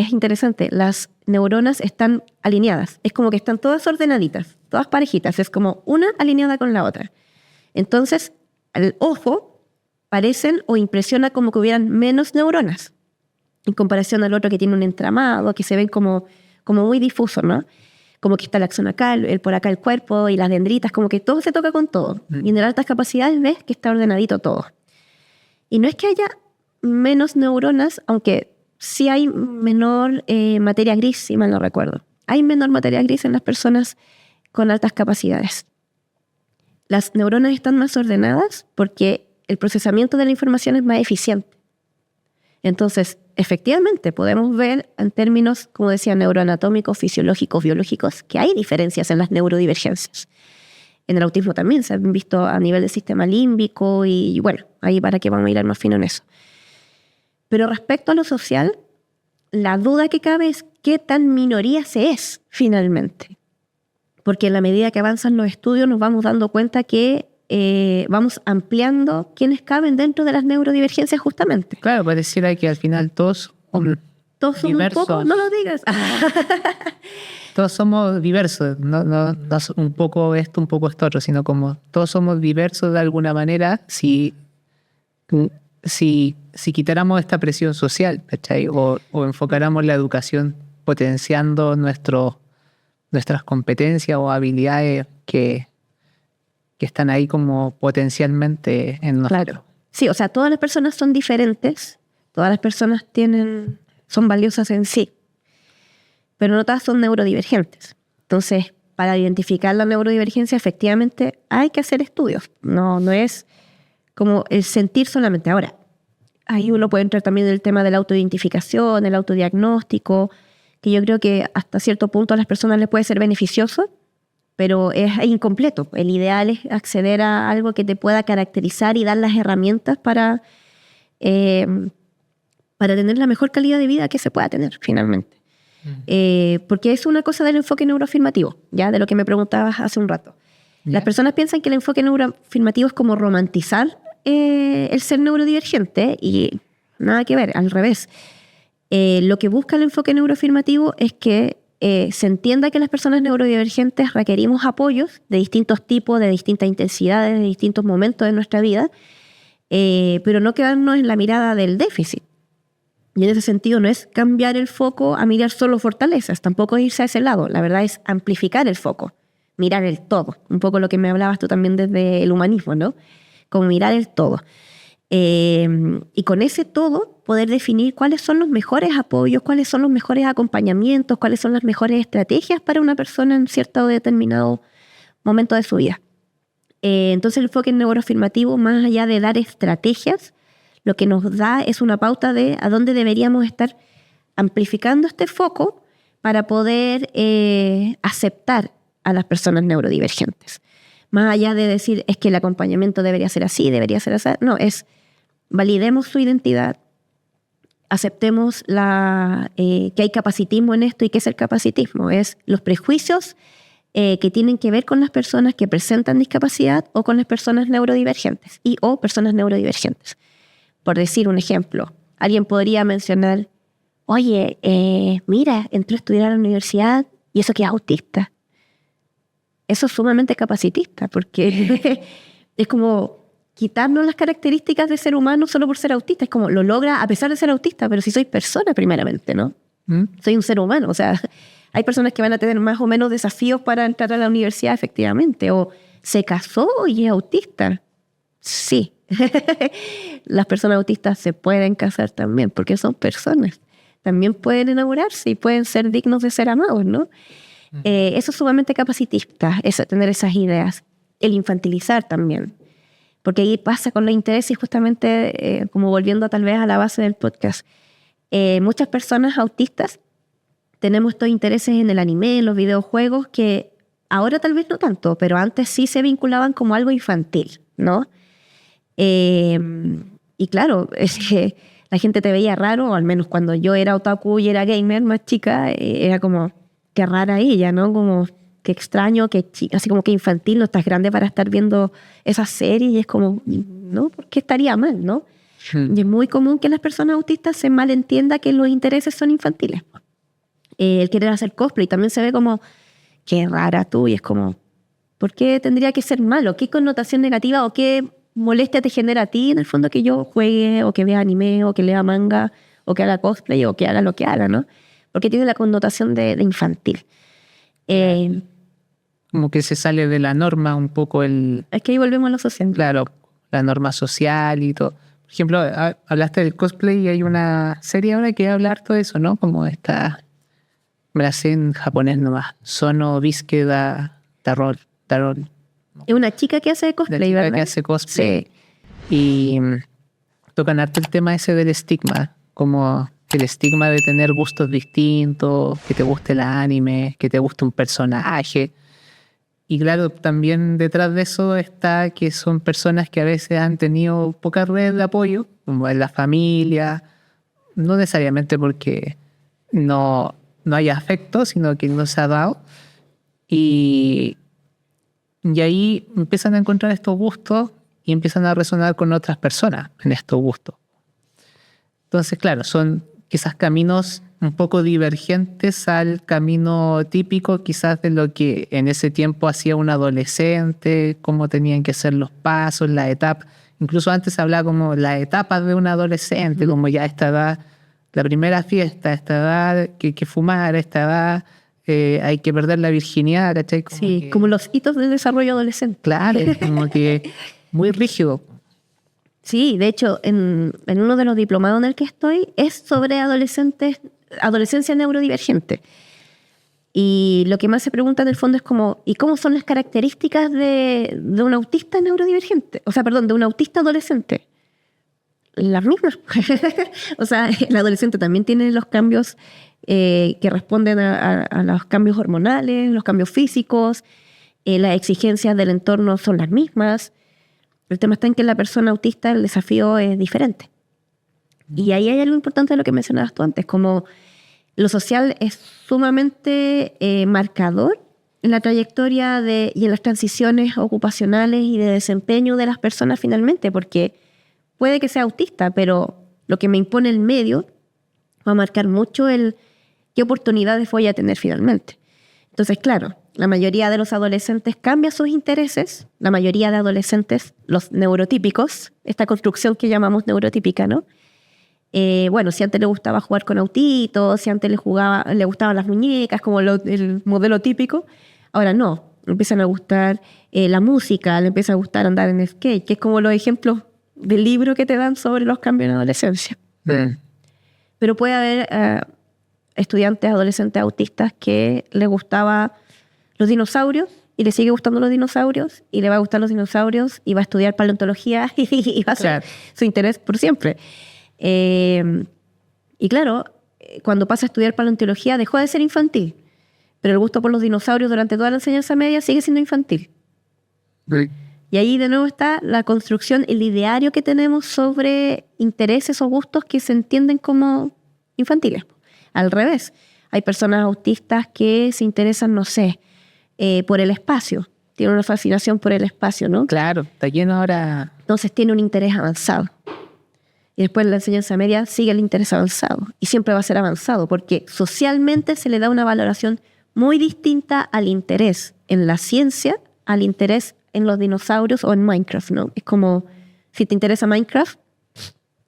Speaker 3: interesante, las neuronas están alineadas, es como que están todas ordenaditas, todas parejitas, es como una alineada con la otra. Entonces, al ojo parecen o impresiona como que hubieran menos neuronas en comparación al otro que tiene un entramado, que se ven como muy difuso, ¿no? Como que está el axón acá, por acá el cuerpo y las dendritas, como que todo se toca con todo. Y en las altas capacidades ves que está ordenadito todo. Y no es que haya menos neuronas, aunque sí hay menor materia gris, si mal no recuerdo. Hay menor materia gris en las personas con altas capacidades. Las neuronas están más ordenadas porque el procesamiento de la información es más eficiente. Entonces, efectivamente, podemos ver en términos, como decía, neuroanatómicos, fisiológicos, biológicos, que hay diferencias en las neurodivergencias. En el autismo también se han visto a nivel del sistema límbico y bueno, ahí para que vamos a ir más fino en eso. Pero respecto a lo social, la duda que cabe es qué tan minoría se es finalmente. Porque en la medida que avanzan los estudios nos vamos dando cuenta que vamos ampliando quiénes caben dentro de las neurodivergencias justamente.
Speaker 2: Claro, pareciera que al final todos somos diversos.
Speaker 3: Un poco, no lo digas.
Speaker 2: Todos somos diversos, no un poco esto, un poco esto otro, sino como todos somos diversos de alguna manera si quitáramos esta presión social, ¿cachai? O enfocáramos la educación potenciando nuestras competencias o habilidades que que están ahí como potencialmente en nosotros.
Speaker 3: Claro. Sí, o sea, todas las personas son diferentes, todas las personas son valiosas en sí, pero no todas son neurodivergentes. Entonces, para identificar la neurodivergencia, efectivamente hay que hacer estudios. No es como el sentir solamente. Ahora, ahí uno puede entrar también en el tema de la autoidentificación, el autodiagnóstico, que yo creo que hasta cierto punto a las personas les puede ser beneficioso, pero es incompleto. El ideal es acceder a algo que te pueda caracterizar y dar las herramientas para tener la mejor calidad de vida que se pueda tener, finalmente. Porque es una cosa del enfoque neuroafirmativo, ya de lo que me preguntabas hace un rato. Las personas piensan que el enfoque neuroafirmativo es como romantizar el ser neurodivergente, y nada que ver, al revés. Lo que busca el enfoque neuroafirmativo es que se entienda que las personas neurodivergentes requerimos apoyos de distintos tipos, de distintas intensidades, de distintos momentos de nuestra vida, pero no quedarnos en la mirada del déficit. Y en ese sentido no es cambiar el foco a mirar solo fortalezas, tampoco es irse a ese lado. La verdad es amplificar el foco, mirar el todo. Un poco lo que me hablabas tú también desde el humanismo, ¿no? Como mirar el todo. Y con ese todo poder definir cuáles son los mejores apoyos, cuáles son los mejores acompañamientos, cuáles son las mejores estrategias para una persona en cierto o determinado momento de su vida. Entonces el enfoque neuroafirmativo, más allá de dar estrategias, lo que nos da es una pauta de a dónde deberíamos estar amplificando este foco para poder aceptar a las personas neurodivergentes. Más allá de decir, es que el acompañamiento debería ser así, debería ser así. No, es validemos su identidad, aceptemos que hay capacitismo en esto. ¿Y qué es el capacitismo? Es los prejuicios que tienen que ver con las personas que presentan discapacidad o con las personas neurodivergentes o personas neurodivergentes. Por decir un ejemplo, alguien podría mencionar, oye, mira, entró a estudiar a la universidad y eso que es autista. Eso es sumamente capacitista, porque es como quitarnos las características de ser humano solo por ser autista. Es como, lo logra a pesar de ser autista, pero si soy persona primeramente, ¿no? Soy un ser humano. O sea, hay personas que van a tener más o menos desafíos para entrar a la universidad, efectivamente. O se casó y es autista. Sí. Las personas autistas se pueden casar también, porque son personas. También pueden enamorarse y pueden ser dignos de ser amados, ¿no? Eso es sumamente capacitista, tener esas ideas. El infantilizar también. Porque ahí pasa con los intereses, justamente como volviendo tal vez a la base del podcast. Muchas personas autistas tenemos estos intereses en el anime, en los videojuegos, que ahora tal vez no tanto, pero antes sí se vinculaban como algo infantil, ¿no? Y claro, es que la gente te veía raro, o al menos cuando yo era otaku y era gamer más chica, era como, qué rara ella, ¿no? Como, qué extraño, qué chica, así como que infantil, no estás grande para estar viendo esas series, y es como, ¿no? ¿Por qué estaría mal, no? Y es muy común que las personas autistas se malentienda que los intereses son infantiles. El querer hacer cosplay también se ve como, qué rara tú, y es como, ¿por qué tendría que ser malo? ¿Qué connotación negativa o qué molestia te genera a ti, en el fondo, que yo juegue o que vea anime o que lea manga o que haga cosplay o que haga lo que haga, ¿no? Porque tiene la connotación de infantil.
Speaker 2: Como que se sale de la norma un poco
Speaker 3: Es que ahí volvemos a lo social.
Speaker 2: Claro, la norma social y todo. Por ejemplo, hablaste del cosplay y hay una serie ahora que habla harto de eso, ¿no? Como esta, me la sé en japonés nomás, Sono Bisuke Tarol.
Speaker 3: Es una chica que hace cosplay, ¿verdad?
Speaker 2: Que hace cosplay.
Speaker 3: Sí.
Speaker 2: Y tocan harto el tema ese del estigma, como el estigma de tener gustos distintos, que te guste el anime, que te guste un personaje. Y claro, también detrás de eso está que son personas que a veces han tenido poca red de apoyo, como en la familia, no necesariamente porque no haya afecto, sino que no se ha dado. Y ahí empiezan a encontrar estos gustos y empiezan a resonar con otras personas en estos gustos. Entonces, claro, son quizás caminos un poco divergentes al camino típico quizás de lo que en ese tiempo hacía un adolescente, cómo tenían que ser los pasos, la etapa. Incluso antes se hablaba como las etapas de un adolescente, como ya a esta edad, la primera fiesta, a esta edad que fumar, a esta edad hay que perder la virginidad, ¿cachai?
Speaker 3: Sí, como los hitos del desarrollo adolescente.
Speaker 2: Claro, como que muy rígido.
Speaker 3: Sí, de hecho, en uno de los diplomados en el que estoy es sobre adolescencia neurodivergente. Y lo que más se pregunta en el fondo es como, ¿y cómo son las características de un autista neurodivergente? O sea, perdón, de un autista adolescente. Las mismas. O sea, el adolescente también tiene los cambios que responden a los cambios hormonales, los cambios físicos, las exigencias del entorno son las mismas. El tema está en que en la persona autista el desafío es diferente. Y ahí hay algo importante de lo que mencionabas tú antes, como lo social es sumamente marcador en la trayectoria y en las transiciones ocupacionales y de desempeño de las personas finalmente, porque puede que sea autista, pero lo que me impone el medio va a marcar mucho qué oportunidades voy a tener finalmente. Entonces, claro, la mayoría de los adolescentes cambia sus intereses, la mayoría de adolescentes, los neurotípicos, esta construcción que llamamos neurotípica, ¿no? Bueno, si antes le gustaba jugar con autitos, si antes le gustaban las muñecas, como el modelo típico, ahora no, le empiezan a gustar la música, le empieza a gustar andar en skate, que es como los ejemplos del libro que te dan sobre los cambios en adolescencia. Pero puede haber estudiantes adolescentes autistas que les gustaba los dinosaurios y le sigue gustando los dinosaurios y le va a gustar los dinosaurios y va a estudiar paleontología y va a ser su interés por siempre. Y claro, cuando pasa a estudiar paleontología dejó de ser infantil, pero el gusto por los dinosaurios durante toda la enseñanza media sigue siendo infantil.
Speaker 2: Sí.
Speaker 3: Y ahí de nuevo está la construcción, el ideario que tenemos sobre intereses o gustos que se entienden como infantiles. Al revés, hay personas autistas que se interesan, no sé, por el espacio. Tienen una fascinación por el espacio, ¿no?
Speaker 2: Claro, está lleno ahora.
Speaker 3: Entonces tiene un interés avanzado. Y después en la enseñanza media sigue el interés avanzado. Y siempre va a ser avanzado porque socialmente se le da una valoración muy distinta al interés en la ciencia, al interés en los dinosaurios o en Minecraft, ¿no? Es como, si te interesa Minecraft,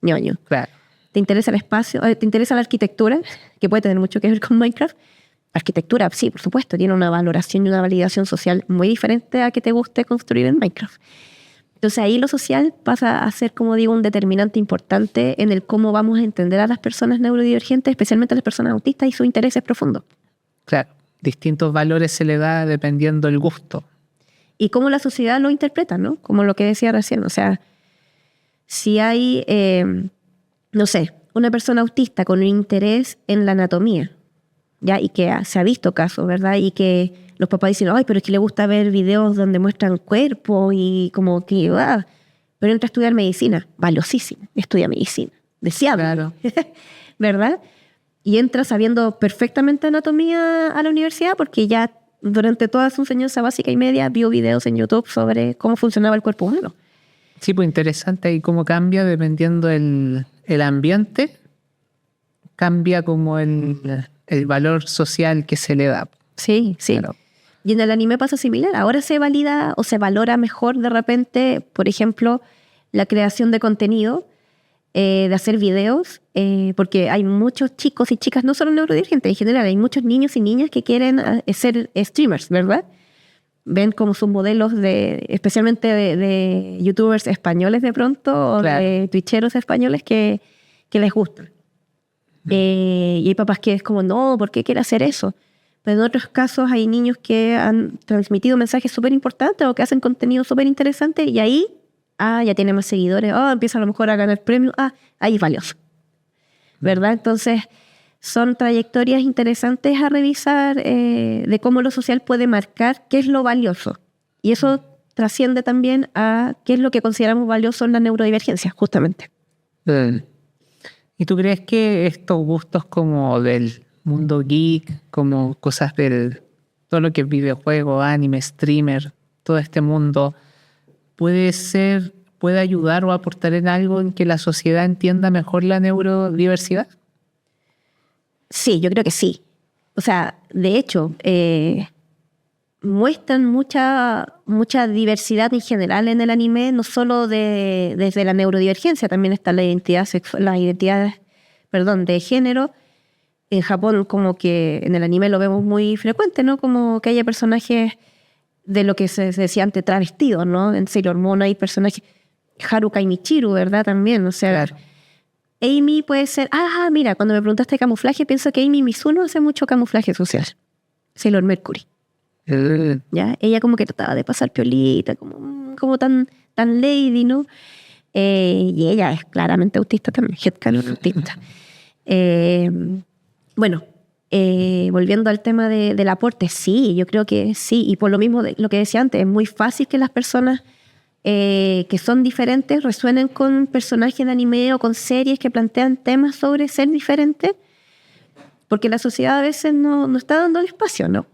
Speaker 3: ñoño.
Speaker 2: Claro.
Speaker 3: ¿Te interesa el espacio? ¿Te interesa la arquitectura? Que puede tener mucho que ver con Minecraft. Arquitectura, sí, por supuesto, tiene una valoración y una validación social muy diferente a que te guste construir en Minecraft. Entonces ahí lo social pasa a ser, como digo, un determinante importante en el cómo vamos a entender a las personas neurodivergentes, especialmente a las personas autistas y sus intereses profundos.
Speaker 2: Claro, distintos valores se le da dependiendo del gusto.
Speaker 3: Y cómo la sociedad lo interpreta, ¿no? Como lo que decía recién, o sea, si hay, no sé, una persona autista con un interés en la anatomía, ¿ya? Y que se ha visto casos, ¿verdad? Y que los papás dicen, ay, pero es que le gusta ver videos donde muestran cuerpo y como que, pero entra a estudiar medicina, valiosísimo, estudia medicina, deseable,
Speaker 2: Claro.
Speaker 3: ¿verdad? Y entra sabiendo perfectamente anatomía a la universidad porque ya durante toda su enseñanza básica y media vio videos en YouTube sobre cómo funcionaba el cuerpo humano.
Speaker 2: Sí, pues interesante y cómo cambia dependiendo el ambiente, cambia como el valor social que se le da.
Speaker 3: Sí, sí.
Speaker 2: Claro.
Speaker 3: Y en el anime pasa similar. Ahora se valida o se valora mejor de repente, por ejemplo, la creación de contenido, de hacer videos, porque hay muchos chicos y chicas, no solo neurodivergentes, en general, hay muchos niños y niñas que quieren ser streamers, ¿verdad? Ven como sus modelos, especialmente de youtubers españoles de pronto, o
Speaker 2: Claro.
Speaker 3: de twitcheros españoles que les gustan. Y hay papás que es como, no, ¿por qué quiere hacer eso? Pero en otros casos hay niños que han transmitido mensajes súper importantes o que hacen contenido súper interesante y ahí, ya tiene más seguidores, empieza a lo mejor a ganar premios, ahí es valioso, ¿verdad? Entonces, son trayectorias interesantes a revisar de cómo lo social puede marcar qué es lo valioso. Y eso trasciende también a qué es lo que consideramos valioso en la neurodivergencia, justamente.
Speaker 2: ¿Y tú crees que estos gustos como del mundo geek, como cosas del todo lo que es videojuego, anime, streamer, todo este mundo, puede ayudar o aportar en algo en que la sociedad entienda mejor la neurodiversidad?
Speaker 3: Sí, yo creo que sí. O sea, de hecho, muestran mucha diversidad en general en el anime, no solo desde la neurodivergencia, también está la identidad sexual, las identidades, de género, en Japón como que en el anime lo vemos muy frecuente, ¿no? Como que haya personajes de lo que se decía antes travestidos, ¿no? En Sailor Moon hay personajes, Haruka y Michiru, ¿verdad? También, o sea,
Speaker 2: Claro.
Speaker 3: Amy puede ser, mira, cuando me preguntaste de camuflaje, pienso que Amy Mizuno hace mucho camuflaje social. Sailor Mercury, ¿ya? Ella como que trataba de pasar piolita, como tan lady, ¿no? Y ella es claramente autista también, headcanon autista. Bueno, volviendo al tema del aporte, sí, yo creo que sí, y por lo mismo de lo que decía antes, es muy fácil que las personas que son diferentes resuenen con personajes de anime o con series que plantean temas sobre ser diferentes, porque la sociedad a veces no está dando el espacio, ¿no?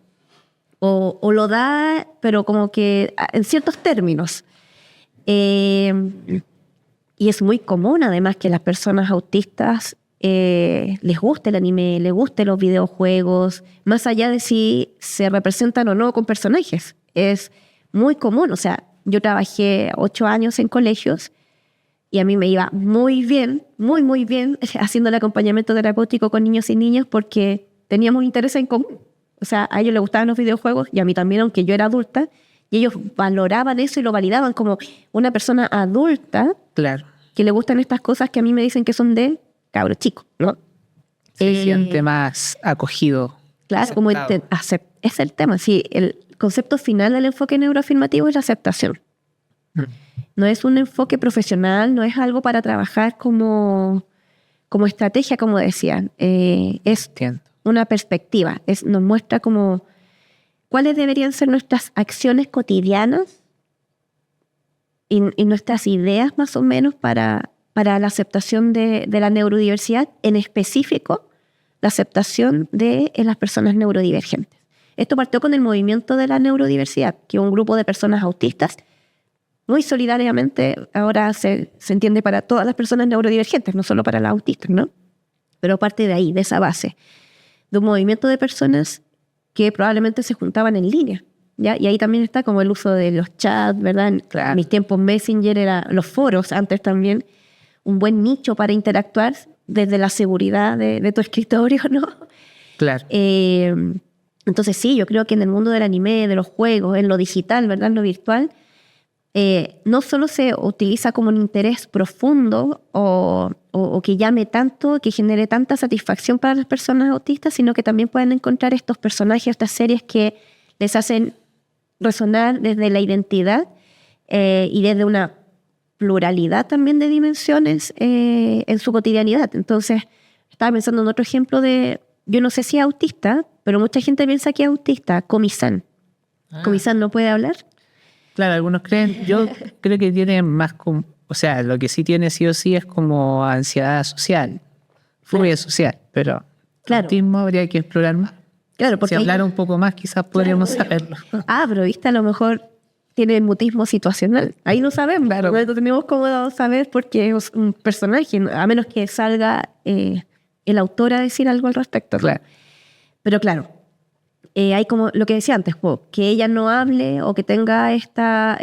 Speaker 3: O lo da, pero como que en ciertos términos. Y es muy común, además, que las personas autistas les guste el anime, les gusten los videojuegos, más allá de si se representan o no con personajes. Es muy común. O sea, yo trabajé 8 años en colegios y a mí me iba muy bien, muy bien, haciendo el acompañamiento terapéutico con niños y niñas porque teníamos intereses en común. O sea, a ellos les gustaban los videojuegos y a mí también, aunque yo era adulta, y ellos valoraban eso y lo validaban como una persona adulta,
Speaker 2: Claro.
Speaker 3: que le gustan estas cosas que a mí me dicen que son de cabro chico, ¿no?
Speaker 2: Se siente más acogido.
Speaker 3: Claro, como es el tema. Sí, el concepto final del enfoque neuroafirmativo es la aceptación. No es un enfoque profesional, no es algo para trabajar como estrategia, como decían. Es
Speaker 2: Entiendo.
Speaker 3: una perspectiva. Nos muestra como cuáles deberían ser nuestras acciones cotidianas y nuestras ideas más o menos para la aceptación de la neurodiversidad, en específico la aceptación de las personas neurodivergentes. Esto partió con el movimiento de la neurodiversidad, que un grupo de personas autistas, muy solidariamente, ahora se entiende para todas las personas neurodivergentes, no solo para las autistas, ¿no? Pero parte de ahí, de esa base, de un movimiento de personas que probablemente se juntaban en línea, ¿ya? Y ahí también está como el uso de los chats, ¿verdad?
Speaker 2: Claro.
Speaker 3: En mis tiempos Messenger era los foros, antes también, un buen nicho para interactuar desde la seguridad de tu escritorio, ¿no?
Speaker 2: Claro.
Speaker 3: Entonces sí, yo creo que en el mundo del anime, de los juegos, en lo digital, ¿verdad? En lo virtual, no solo se utiliza como un interés profundo o que llame tanto, que genere tanta satisfacción para las personas autistas, sino que también pueden encontrar estos personajes, estas series que les hacen resonar desde la identidad y desde una pluralidad también de dimensiones en su cotidianidad. Entonces, estaba pensando en otro ejemplo yo no sé si es autista, pero mucha gente piensa que es autista, Komi-san. ¿Komi-san no puede hablar?
Speaker 2: Claro, algunos creen, yo creo que tiene más, o sea, lo que sí tiene sí o sí es como ansiedad social, fobia social, pero
Speaker 3: Claro.
Speaker 2: autismo habría que explorar más.
Speaker 3: Claro, porque
Speaker 2: Si hablara un poco más, quizás podríamos saberlo.
Speaker 3: pero viste, a lo mejor tiene mutismo situacional. Ahí no sabemos,
Speaker 2: Claro.
Speaker 3: No tenemos cómo saber porque es un personaje, a menos que salga el autor a decir algo al respecto.
Speaker 2: Claro.
Speaker 3: Pero claro, hay como lo que decía antes, que ella no hable o que tenga esta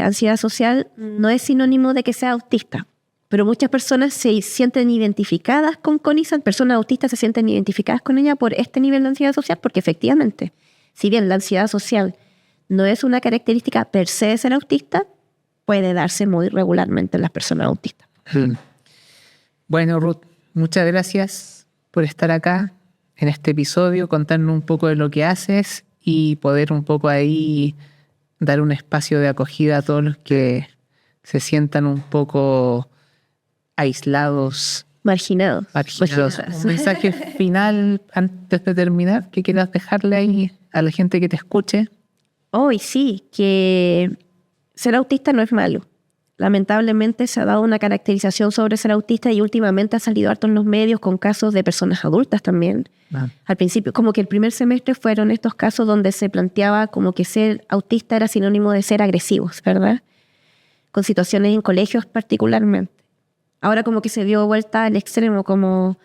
Speaker 3: ansiedad social no es sinónimo de que sea autista. Pero muchas personas se sienten identificadas con Komi-san, personas autistas se sienten identificadas con ella por este nivel de ansiedad social, porque efectivamente, si bien la ansiedad social no es una característica per se de ser autista, puede darse muy regularmente en las personas autistas.
Speaker 2: Bueno, Ruth, muchas gracias por estar acá en este episodio, contarnos un poco de lo que haces y poder un poco ahí dar un espacio de acogida a todos los que se sientan un poco aislados,
Speaker 3: Marginados.
Speaker 2: Un mensaje final antes de terminar que quieras dejarle ahí a la gente que te escuche.
Speaker 3: Hoy sí, que ser autista no es malo. Lamentablemente se ha dado una caracterización sobre ser autista y últimamente ha salido harto en los medios con casos de personas adultas también. Al principio, como que el primer semestre fueron estos casos donde se planteaba como que ser autista era sinónimo de ser agresivos, ¿verdad? Con situaciones en colegios particularmente. Ahora como que se dio vuelta al extremo, como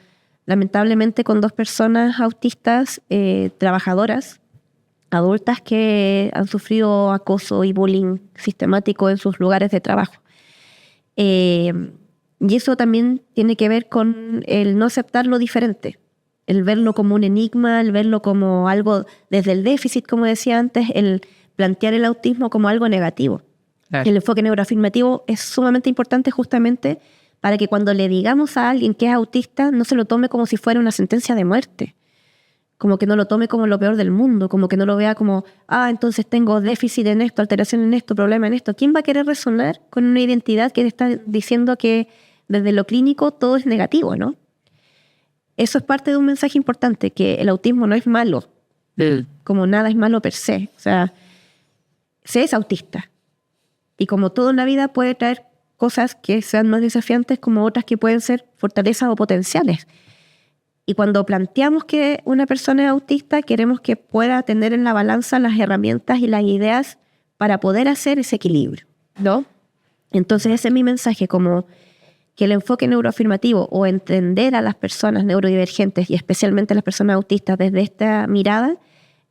Speaker 3: lamentablemente con 2 personas autistas, trabajadoras, adultas que han sufrido acoso y bullying sistemático en sus lugares de trabajo. Y eso también tiene que ver con el no aceptar lo diferente. el verlo como un enigma, el verlo como algo desde el déficit, como decía antes, el plantear el autismo como algo negativo.
Speaker 2: Claro.
Speaker 3: El enfoque neuroafirmativo es sumamente importante justamente para que cuando le digamos a alguien que es autista no se lo tome como si fuera una sentencia de muerte, como que no lo tome como lo peor del mundo, como que no lo vea como, entonces tengo déficit en esto, alteración en esto, problema en esto. ¿Quién va a querer resonar con una identidad que le está diciendo que desde lo clínico todo es negativo, ¿no? Eso es parte de un mensaje importante, que el autismo no es malo, como nada es malo per se. O sea, se es autista. Y como todo en la vida puede traer cosas que sean más desafiantes como otras que pueden ser fortalezas o potenciales. Y cuando planteamos que una persona es autista, queremos que pueda tener en la balanza las herramientas y las ideas para poder hacer ese equilibrio, ¿no? Entonces ese es mi mensaje, como que el enfoque neuroafirmativo o entender a las personas neurodivergentes y especialmente a las personas autistas desde esta mirada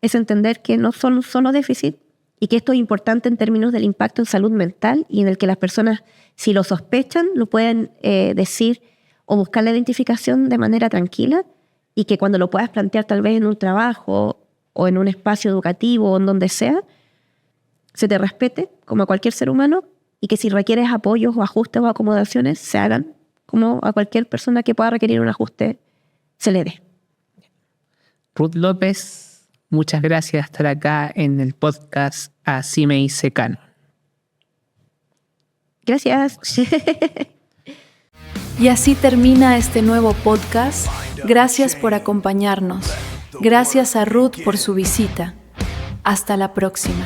Speaker 3: es entender que no son solo déficit y que esto es importante en términos del impacto en salud mental y en el que las personas, si lo sospechan, lo pueden decir o buscar la identificación de manera tranquila y que cuando lo puedas plantear tal vez en un trabajo o en un espacio educativo o en donde sea, se te respete como a cualquier ser humano y que si requieres apoyos o ajustes o acomodaciones se hagan como a cualquier persona que pueda requerir un ajuste se le dé.
Speaker 2: Ruth López, muchas gracias por estar acá en el podcast Así me dice Canon.
Speaker 3: Gracias.
Speaker 1: Y así termina este nuevo podcast. Gracias por acompañarnos. Gracias a Ruth por su visita. Hasta la próxima.